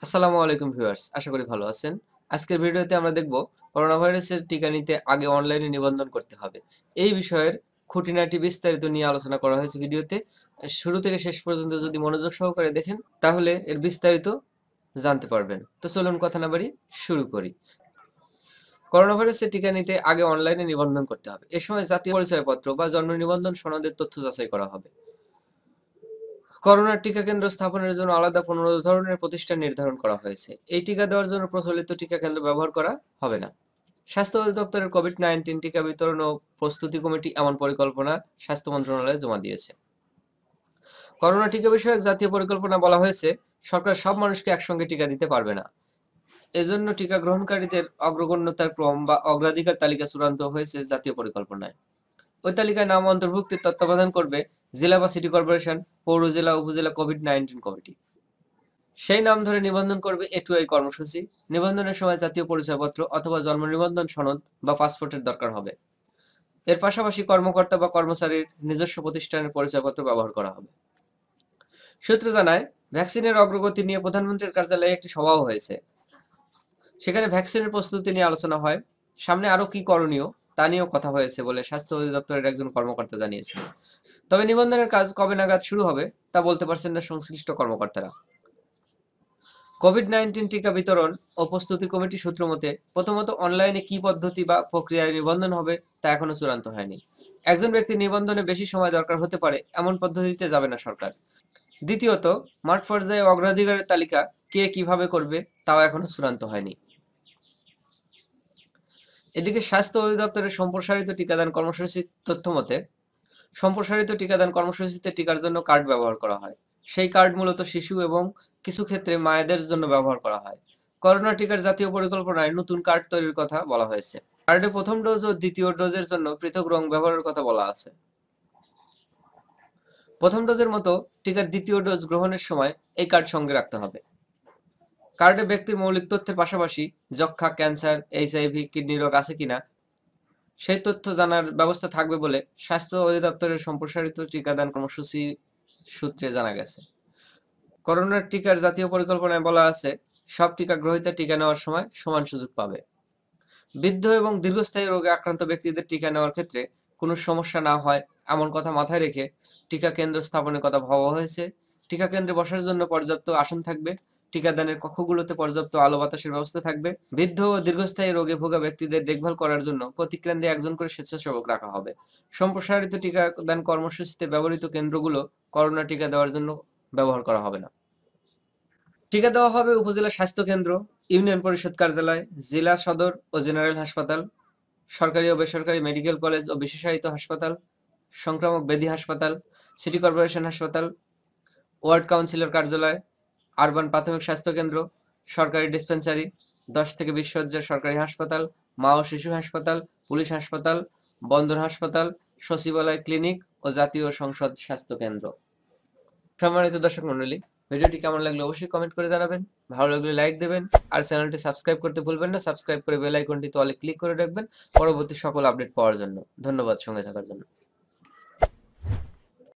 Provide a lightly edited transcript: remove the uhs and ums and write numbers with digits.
আসসালামু আলাইকুম ভিউয়ার্স, আশা করি ভালো আছেন। আজকের ভিডিওতে আমরা দেখব করোনা ভাইরাসের টিকা নিতে আগে অনলাইনে নিবন্ধন করতে হবে। এই বিষয়ের খুঁটিনাটি বিস্তারিত নিয়ে আলোচনা করা হয়েছে ভিডিওতে। শুরু থেকে শেষ পর্যন্ত যদি মনোযোগ সহকারে দেখেন তাহলে এর বিস্তারিত জানতে পারবেন। তো চলুন কথা না বাড়ি শুরু করি। করোনা ভাইরাসের টিকা নিতে আগে অনলাইনে নিবন্ধন করতে হবে। এ সময় জাতীয় পরিচয়পত্র বা জন্ম নিবন্ধন সনদের তথ্য যাচাই করা হবে। করোনার টিকা কেন্দ্র স্থাপনের জন্য আলাদা ১৫ ধরনের প্রতিষ্ঠান নির্ধারণ করা হয়েছে। এই টিকা দেওয়ার জন্য প্রচলিত টিকা কেন্দ্র ব্যবহার করা হবে না। স্বাস্থ্য অধিদপ্তরের কোভিড-19 টিকা বিতরণ ও প্রস্তুতি কমিটি এমন পরিকল্পনা স্বাস্থ্য মন্ত্রণালয়ে জমা দিয়েছে। করোনা টিকা বিষয়ক জাতীয় পরিকল্পনা বলা হয়েছে, সরকার সব মানুষকে একসঙ্গে টিকা দিতে পারবে না। এজন্য টিকা গ্রহণকারীদের অগ্রগণ্যতার ক্রম বা অগ্রাধিকার তালিকা চূড়ান্ত হয়েছে জাতীয় পরিকল্পনায়। ওই তালিকায় নাম অন্তর্ভুক্তির তত্ত্বাবধান করবে জেলা বা সিটি কর্পোরেশন, পৌর, জেলা, উপজেলা কোভিড-19 কমিটি। সেই নাম ধরে নিবন্ধন করবে এ2আই কর্মসূচি। নিবন্ধনের সময় জাতীয় পরিচয়পত্র অথবা জন্ম নিবন্ধন সনদ বা পাসপোর্টের দরকার হবে। এর পাশাপাশি কর্মকর্তা বা কর্মচারীর নিজস্ব প্রতিষ্ঠানের পরিচয়পত্র ব্যবহার করা হবে। সূত্র জানায়, ভ্যাকসিনের অগ্রগতি নিয়ে প্রধানমন্ত্রীর কার্যালয়ে একটি সভাও হয়েছে। সেখানে ভ্যাকসিনের প্রস্তুতি নিয়ে আলোচনা হয়। সামনে আরও কি করণীয় তা নিয়েও কথা হয়েছে বলে স্বাস্থ্য অধিদপ্তরের একজন কর্মকর্তা জানিয়েছেন। তবে নিবন্ধনের কাজ কবে নাগাদ শুরু হবে তা বলতে পারছেন না সংশ্লিষ্ট কর্মকর্তারা। কোভিড-19 টিকা বিতরণ ও প্রস্তুতি কমিটি সূত্র মতে, প্রথমত অনলাইনে কি পদ্ধতি বা প্রক্রিয়ায় নিবন্ধন হবে তা এখনো চূড়ান্ত হয়নি। একজন ব্যক্তির নিবন্ধনে বেশি সময় দরকার হতে পারে এমন পদ্ধতিতে যাবে না সরকার। দ্বিতীয়ত, মাঠ পর্যায়ে অগ্রাধিকারের তালিকা কে কিভাবে করবে তাও এখনো চূড়ান্ত হয়নি। এদিকে স্বাস্থ্য অধিদপ্তরের সম্প্রসারিত টিকাদান কর্মসূচির তথ্য মতে, সম্প্রসারিত টিকাদান কর্মসূচিতে টিকার জন্য কার্ড ব্যবহার করা হয়। সেই কার্ড মূলত শিশু এবং কিছু ক্ষেত্রে মায়েদের জন্য ব্যবহার করা হয়। করোনা টিকার জাতীয় পরিকল্পনায় নতুন কার্ড তৈরির কথা বলা হয়েছে। কার্ডে প্রথম ডোজ ও দ্বিতীয় ডোজের জন্য পৃথক রং ব্যবহারের কথা বলা আছে। প্রথম ডোজের মতো টিকার দ্বিতীয় ডোজ গ্রহণের সময় এই কার্ড সঙ্গে রাখতে হবে। কার্ডে ব্যক্তির মৌলিক তথ্যের পাশাপাশি যক্ষ্মা, ক্যান্সার, এইচআইভি, কিডনি রোগ আছে কিনা সেই তথ্য জানার ব্যবস্থা থাকবে বলে স্বাস্থ্য অধিদপ্তরের সম্প্রসারিত টিকাদান কর্মসূচি সূত্রে জানা গেছে। করোনার টিকার জাতীয় পরিকল্পনায় বলা আছে, সব টিকা গ্রহীতা টিকা নেওয়ার সময় সমান সুযোগ পাবে। বৃদ্ধ এবং দীর্ঘস্থায়ী রোগে আক্রান্ত ব্যক্তিদের টিকা নেওয়ার ক্ষেত্রে কোনো সমস্যা না হয় এমন কথা মাথায় রেখে টিকা কেন্দ্র স্থাপনের কথা ভাবা হয়েছে। টিকা কেন্দ্রে বসার জন্য পর্যাপ্ত আসন থাকবে। টিকাদানের কক্ষগুলোতে পর্যাপ্ত আলো বাতাসের ব্যবস্থা থাকবে। বৃদ্ধ ও দীর্ঘস্থায়ী রোগে ভোগা ব্যক্তিদের দেখভাল করার জন্য প্রতি কেন্দ্রে একজন করে স্বেচ্ছাসেবক রাখা হবে। সম্প্রসারিত টিকাদান কর্মসূচিতে ব্যবহৃত কেন্দ্রগুলো করোনা টিকা দেওয়ার জন্য ব্যবহার করা হবে না। টিকা দেওয়া হবে উপজেলা স্বাস্থ্য কেন্দ্র, ইউনিয়ন পরিষদ কার্যালয়, জেলা সদর ও জেনারেল হাসপাতাল, সরকারি ও বেসরকারি মেডিকেল কলেজ ও বিশেষায়িত হাসপাতাল, সংক্রামক ব্যাধি হাসপাতাল, সিটি কর্পোরেশন হাসপাতাল, ওয়ার্ড কাউন্সিলর কার্যালয়, আরবান প্রাথমিক স্বাস্থ্য কেন্দ্র, সরকারি ডিসপেন্সারি, ১০ থেকে ২০ শয্যার সরকারি হাসপাতাল, মা ও শিশু হাসপাতাল, পুলিশ হাসপাতাল, বন্দর হাসপাতাল, সচিবালয়, ক্লিনিক ও জাতীয় সংসদ স্বাস্থ্য কেন্দ্র। সম্মানিত দর্শক মণ্ডলী, ভিডিওটি কেমন লাগলো অবশ্যই কমেন্ট করে জানাবেন। ভালো লাগলে লাইক দেবেন আর চ্যানেলটি সাবস্ক্রাইব করতে ভুলবেন না। সাবস্ক্রাইব করে বেল আইকনটিতে অলে ক্লিক করে রাখবেন পরবর্তী সকল আপডেট পাওয়ার জন্য। ধন্যবাদ সঙ্গে থাকার জন্য।